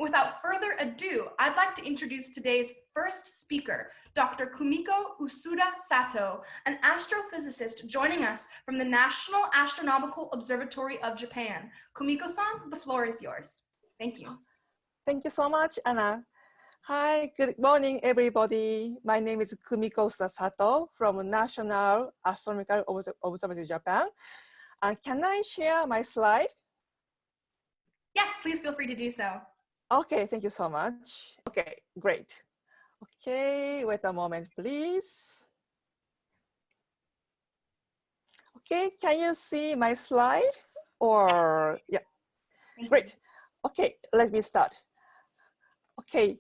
Without further ado, I'd like to introduce today's first speaker, Dr. Kumiko Usuda-Sato, an astrophysicist joining us from the National Astronomical Observatory of Japan. Kumiko-san, the floor is yours. Thank you. Thank you so much, Anna. Hi, good morning, everybody. My name is Kumiko Usuda-Sato from National Astronomical Observatory Japan. Can I share my slide? Yes, please feel free to do so. Okay, thank you so much. Okay, great. Okay, wait a moment, please. Okay, can you see my slide? Or, yeah, great. Okay, let me start. Okay,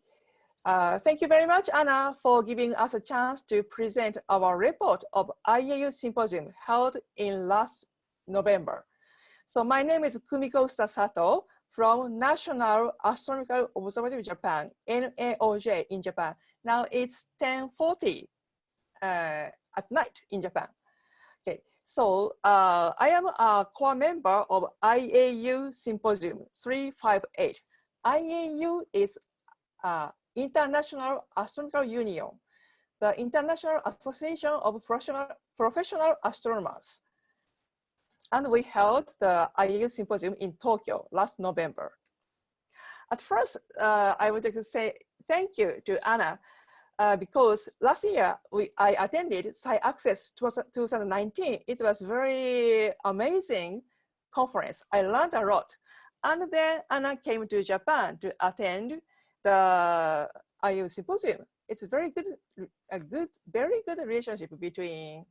thank you very much, Anna, for giving us a chance to present our report of IAU Symposium held in last November. So my name is Kumiko Usuda-Sato from National Astronomical Observatory Japan, NAOJ in Japan. Now it's 10:40 at night in Japan. Okay, so I am a core member of IAU Symposium 358. IAU is International Astronomical Union, the International Association of Professional Astronomers. And we held the IAU Symposium in Tokyo last November. At first, I would like to say thank you to Anna because last year I attended SciAccess 2019. It was very amazing conference. I learned a lot. And then Anna came to Japan to attend the IAU Symposium. It's a very good, very good relationship between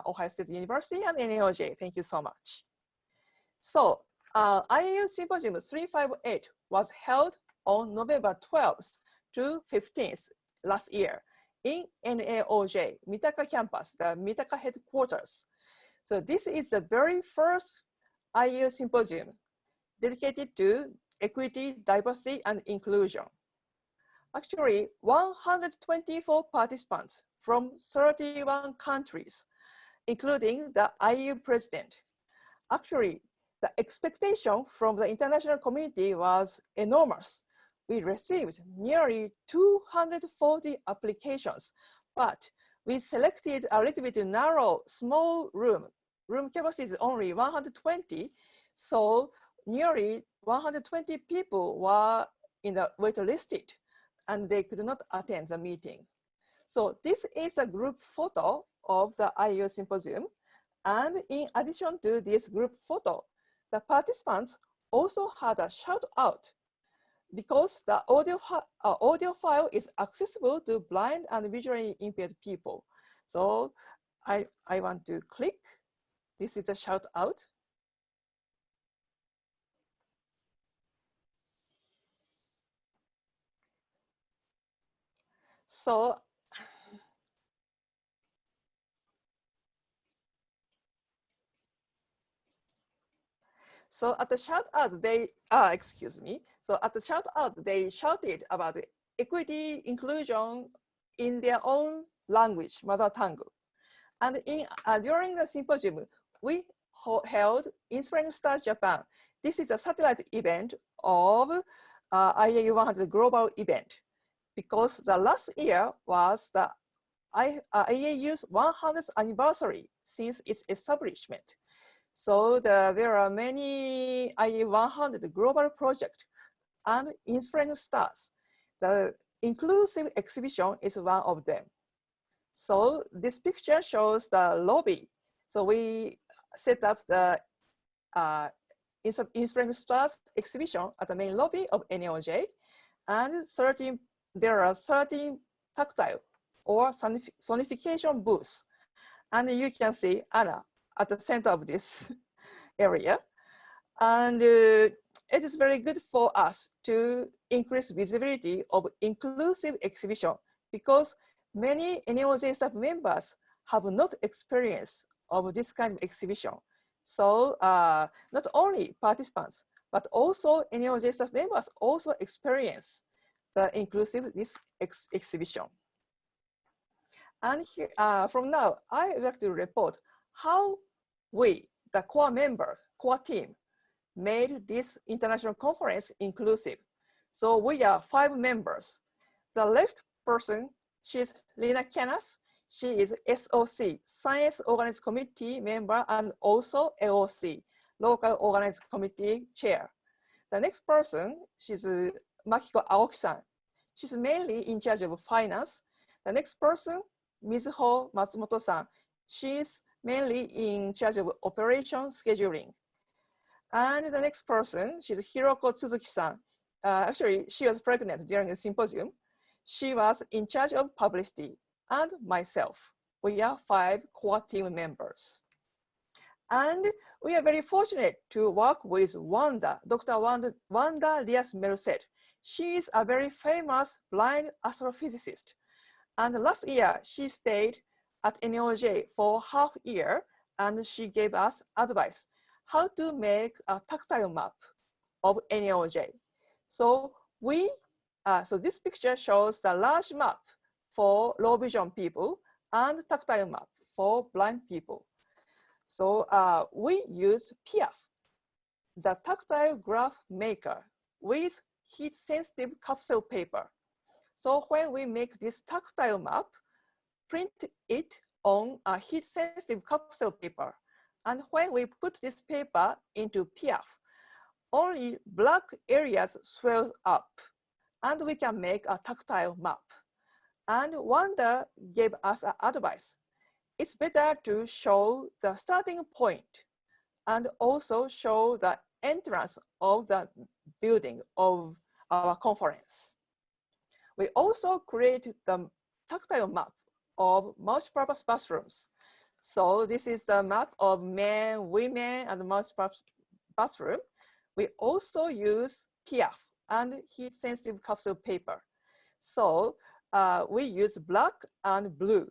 Ohio State University and NAOJ. Thank you so much. So IAU Symposium 358 was held on November 12th to 15th last year in NAOJ, Mitaka campus, the Mitaka headquarters. So this is the very first IAU Symposium dedicated to equity, diversity, and inclusion. Actually, 124 participants from 31 countries, including the IAU president. Actually, the expectation from the international community was enormous. We received nearly 240 applications, but we selected a little bit narrow, small room. Room capacity is only 120, so nearly 120 people were in the wait listed, and they could not attend the meeting. So this is a group photo of the IAU Symposium. And in addition to this group photo, the participants also had a shout out because the audio file is accessible to blind and visually impaired people. So I want to click. This is a shout out. So at the shout out, they, excuse me. So at the shout out, they shouted about equity, inclusion in their own language, mother tongue. And during the symposium, we held Inspiring Stars Japan. This is a satellite event of IAU 100 global event, because the last year was the IAU's 100th anniversary since its establishment. So there are many IAU 100 global projects and Inspiring Stars. The inclusive exhibition is one of them. So this picture shows the lobby. So we set up the Inspiring Stars exhibition at the main lobby of NAOJ, and there are 13 tactile or sonification booths. And you can see Anna at the center of this area. And it is very good for us to increase visibility of inclusive exhibition because many NAOJ staff members have not experience of this kind of exhibition. So not only participants, but also NAOJ staff members also experience the inclusive this exhibition. And here, from now, I would like to report how we, the core team, made this international conference inclusive. So we are 5 members. The left person, she's Lina Canas. She is SOC, Science Organized Committee member, and also LOC, Local Organized Committee chair. The next person, she's Makiko Aoki-san. She's mainly in charge of finance. The next person, Mizuho Matsumoto-san. She's mainly in charge of operation scheduling. And the next person, she's Hiroko Tsuzuki-san. Actually, she was pregnant during the symposium. She was in charge of publicity, and myself. We are 5 core team members. And we are very fortunate to work with Dr. Wanda Diaz-Merced. She is a very famous blind astrophysicist. And last year, she stayed at NAOJ for half a year, and she gave us advice how to make a tactile map of NAOJ. So so this picture shows the large map for low vision people and tactile map for blind people. So we use PIAF, the tactile graph maker, with heat-sensitive capsule paper. So when we make this tactile map, print it on a heat-sensitive capsule paper. And when we put this paper into PIAF, only black areas swell up, and we can make a tactile map. And Wanda gave us advice. It's better to show the starting point and also show the entrance of the building of our conference. We also created the tactile map of multipurpose bathrooms. So this is the map of men, women, and multipurpose bathroom. We also use PIAF and heat-sensitive capsule paper. So we use black and blue.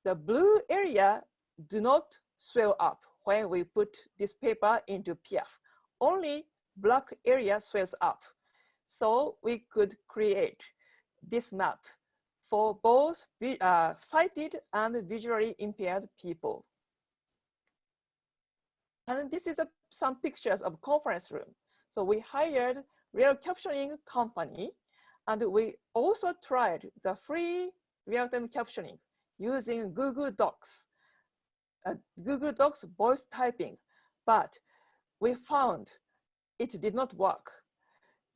The blue area do not swell up when we put this paper into PIAF. Only black area swells up. So we could create this map for both sighted and visually impaired people. And this is some pictures of conference room. So we hired real captioning company, and we also tried the free real-time captioning using Google Docs, Google Docs voice typing, but we found it did not work.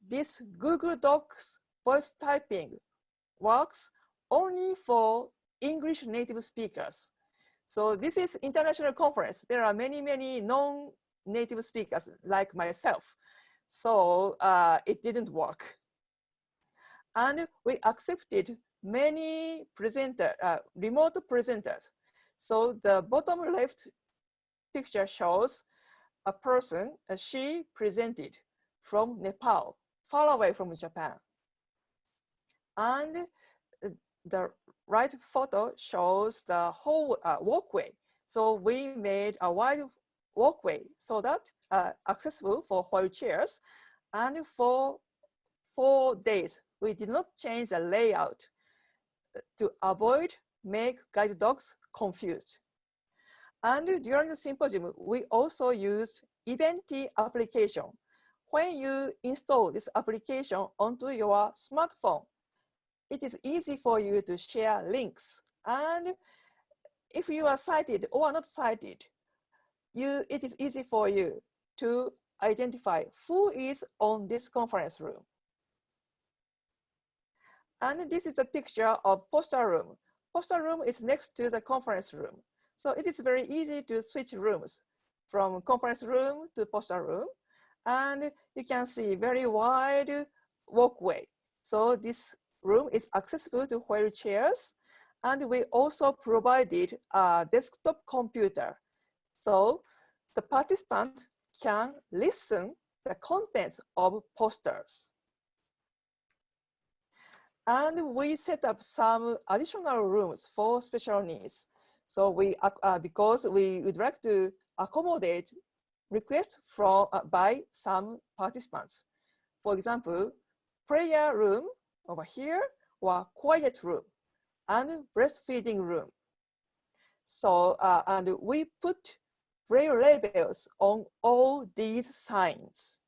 This Google Docs voice typing works only for English native speakers. So this is international conference. There are many, many non-native speakers like myself. So it didn't work. And we accepted many remote presenters. So the bottom left picture shows a person, she presented from Nepal, far away from Japan. And the right photo shows the whole walkway. So we made a wide walkway so that accessible for wheelchairs. And for 4 days, we did not change the layout to avoid make guide dogs confused. And during the symposium, we also used Eventee application. When you install this application onto your smartphone, it is easy for you to share links. And if you are sighted or not sighted, it is easy for you to identify who is on this conference room. And this is a picture of poster room. Poster room is next to the conference room. So it is very easy to switch rooms from conference room to poster room. And you can see very wide walkway. So this room is accessible to wheelchairs. And we also provided a desktop computer. So the participant can listen the contents of posters. And we set up some additional rooms for special needs. So because we would like to accommodate requests by some participants. For example, prayer room over here, or quiet room, and breastfeeding room. So, and we put Braille labels on all these signs.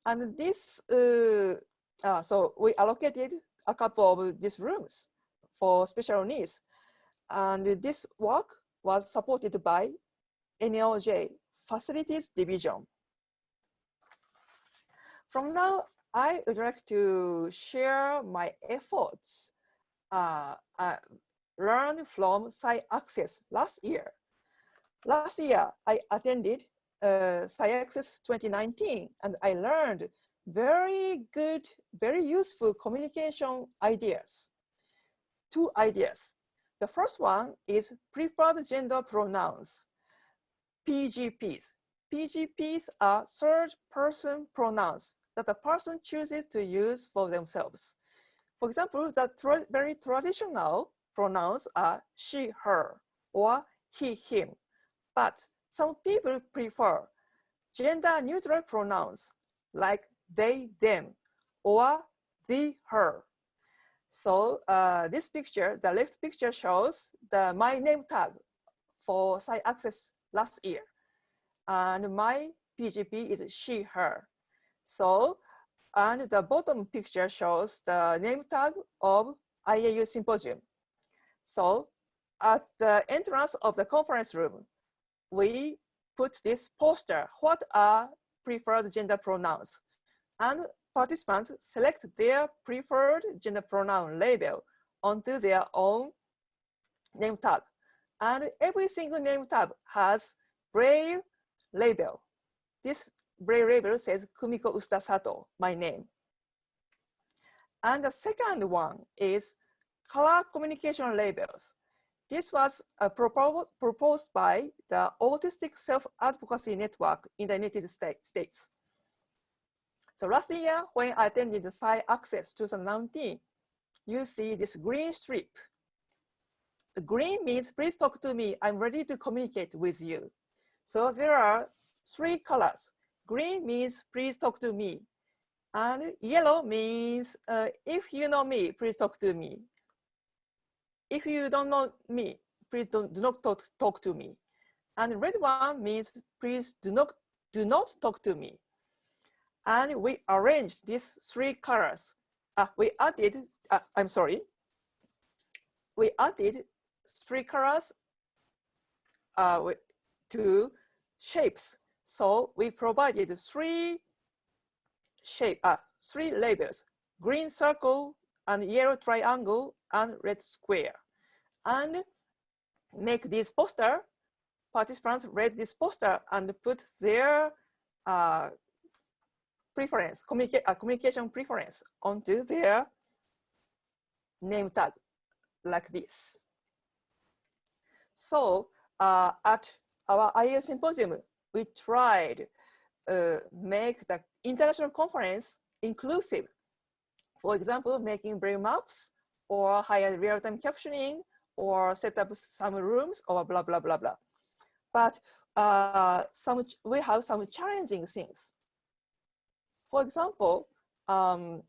And this, so we allocated a couple of these rooms for special needs. And this work was supported by NAOJ Facilities Division. From now, I would like to share my efforts learned from SciAccess last year. Last year, I attended SciAccess 2019, and I learned very good, very useful communication ideas. 2 ideas. The first one is preferred gender pronouns, PGPs. PGPs are third-person pronouns that a person chooses to use for themselves. For example, the very traditional pronouns are she, her, or he, him. But some people prefer gender-neutral pronouns like they, them, or the, her. So this picture, the left picture shows my name tag for SciAccess last year. And my PGP is she, her. So, and the bottom picture shows the name tag of IAU Symposium. So at the entrance of the conference room, we put this poster, what are preferred gender pronouns? And participants select their preferred gender pronoun label onto their own name tag. And every single name tag has Braille label. This Braille label says Kumiko Usuda-Sato, my name. And the second one is color communication labels. This was proposed by the Autistic Self-Advocacy Network in the United States. So last year, when I attended the SciAccess 2019, you see this green strip. The green means, please talk to me, I'm ready to communicate with you. So there are 3 colors. Green means, please talk to me. And yellow means, if you know me, please talk to me. If you don't know me, please do not talk to me. And red one means, please do not talk to me. And we arranged these 3 colors. We added 3 colors to shapes. So we provided 3 labels: green circle and yellow triangle and red square. And make this poster, participants read this poster and put their communication preference onto their name tag like this. So at our IAU Symposium, we tried make the international conference inclusive. For example, making Braille maps, or hire real-time captioning, or set up some rooms, or blah, blah, blah, blah. But we have some challenging things. For example, in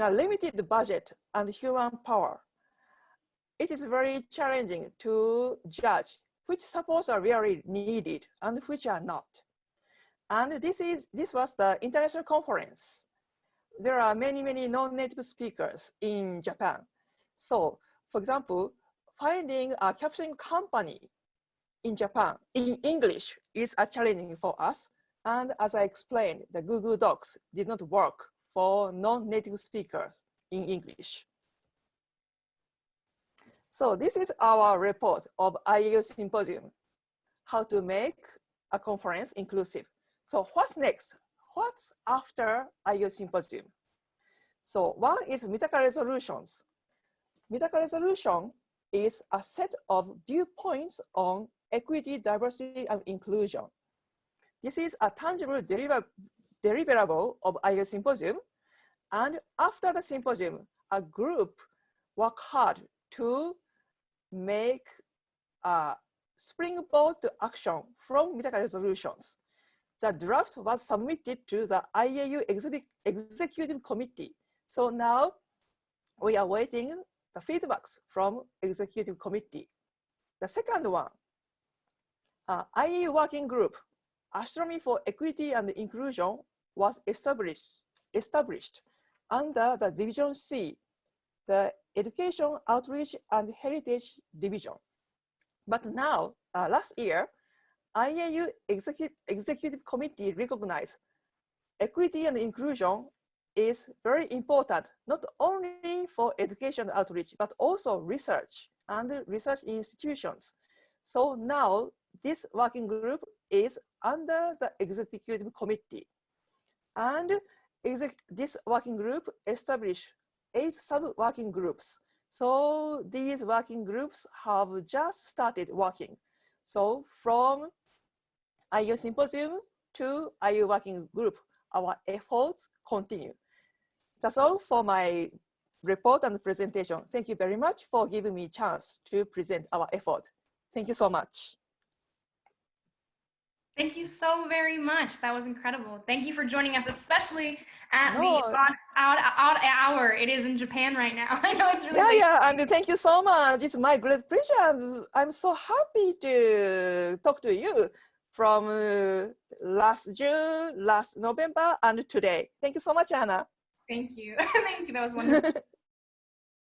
a limited budget and human power, it is very challenging to judge which supports are really needed and which are not. And this was the international conference. There are many, many non-native speakers in Japan. So, for example, finding a captioning company in Japan in English is a challenging for us. And as I explained, the Google Docs did not work for non-native speakers in English. So this is our report of IAU Symposium, how to make a conference inclusive. So what's next? What's after IAU Symposium? So one is Mitaka resolutions. Mitaka resolution is a set of viewpoints on equity, diversity, and inclusion. This is a tangible deliverable of IAU Symposium. And after the symposium, a group worked hard to make a springboard to action from Mitaka resolutions. The draft was submitted to the IAU Executive Committee. So now we are waiting the feedbacks from Executive Committee. The second one, IAU Working Group, Astronomy for Equity and Inclusion, was established under the Division C, the Education, Outreach, and Heritage Division. But now, last year, IAU Executive Committee recognized equity and inclusion is very important, not only for education outreach, but also research and research institutions. So now this working group is under the executive committee. And this working group established 8 sub-working groups. So these working groups have just started working. So from IAU Symposium to IAU Working Group, our efforts continue. That's all for my report and presentation. Thank you very much for giving me a chance to present our effort. Thank you so much. Thank you so very much. That was incredible. Thank you for joining us, especially at the odd hour it is in Japan right now. I know it's really late. Yeah, and thank you so much. It's my great pleasure. And I'm so happy to talk to you from last June, last November, and today. Thank you so much, Anna. Thank you. Thank you. That was wonderful.